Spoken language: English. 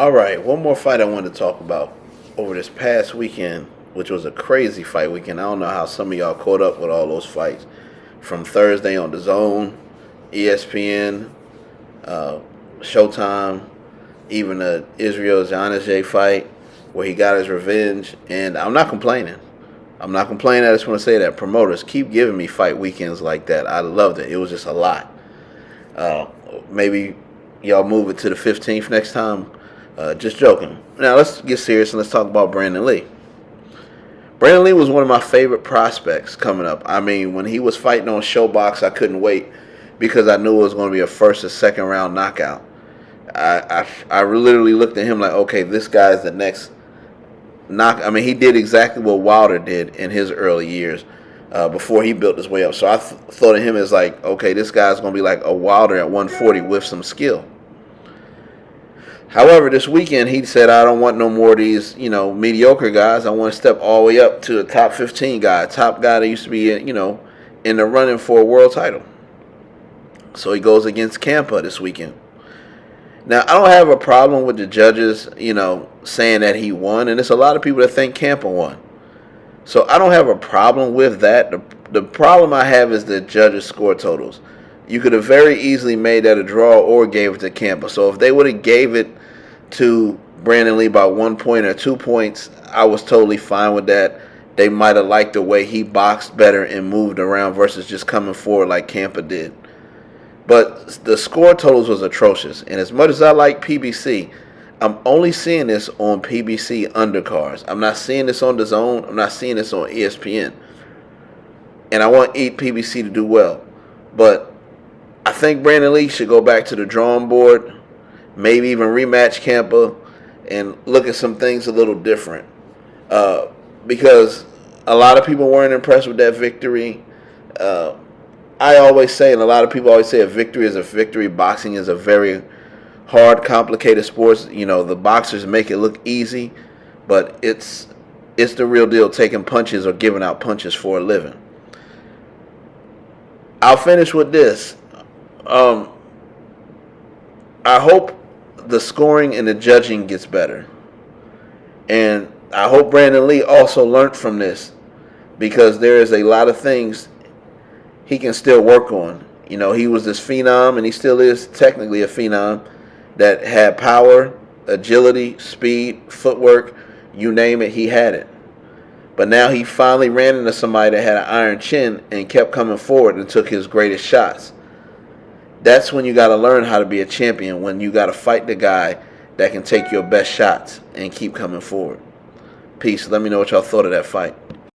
All right, one more fight I wanted to talk about over this past weekend, which was a crazy fight weekend. I don't know how some of y'all caught up with all those fights from Thursday on the Zone, ESPN, uh, Showtime, even the Israel Janajay fight where he got his revenge. And I'm not complaining. I'm not complaining. I just want to say that promoters keep giving me fight weekends like that. I loved it. It was just a lot. Uh, Maybe y'all move it to the 15th next time. Just joking. Now let's get serious and let's talk about Brandun Lee. Brandun Lee was one of my favorite prospects coming up. I mean, when he was fighting on Showbox, I couldn't wait because I knew it was going to be a first or second round knockout. I literally looked at him like, okay, this guy's the next knock. I mean, he did exactly what Wilder did in his early years before he built his way up. So I thought of him as like, okay, this guy's going to be like a Wilder at 140 with some skill. However, this weekend he said, I don't want no more of these, mediocre guys. I want to step all the way up to a top 15 guy, top guy that used to be, in the running for a world title. So he goes against Campa this weekend. Now, I don't have a problem with the judges, saying that he won, and there's a lot of people that think Campa won. So I don't have a problem with that. The problem I have is the judges' score totals. You could have very easily made that a draw or gave it to Campa. So if they would have gave it to Brandun Lee by 1 point or 2 points, I was totally fine with that. They might have liked the way he boxed better and moved around versus just coming forward like Campa did. But the score totals was atrocious. And as much as I like PBC, I'm only seeing this on PBC undercards. I'm not seeing this on the Zone. I'm not seeing this on ESPN. And I want PBC to do well. But I think Brandun Lee should go back to the drawing board, maybe even rematch Campa, and look at some things a little different. Because a lot of people weren't impressed with that victory. I always say, and a lot of people always say, a victory is a victory. Boxing is a very hard, complicated sport. The boxers make it look easy, but it's the real deal, taking punches or giving out punches for a living. I'll finish with this. I hope the scoring and the judging gets better. And I hope Brandun Lee also learned from this, because there is a lot of things he can still work on. He was this phenom, and he still is technically a phenom, that had power, agility, speed, footwork, you name it, he had it. But now he finally ran into somebody that had an iron chin and kept coming forward and took his greatest shots. That's when you got to learn how to be a champion, when you got to fight the guy that can take your best shots and keep coming forward. Peace. Let me know what y'all thought of that fight.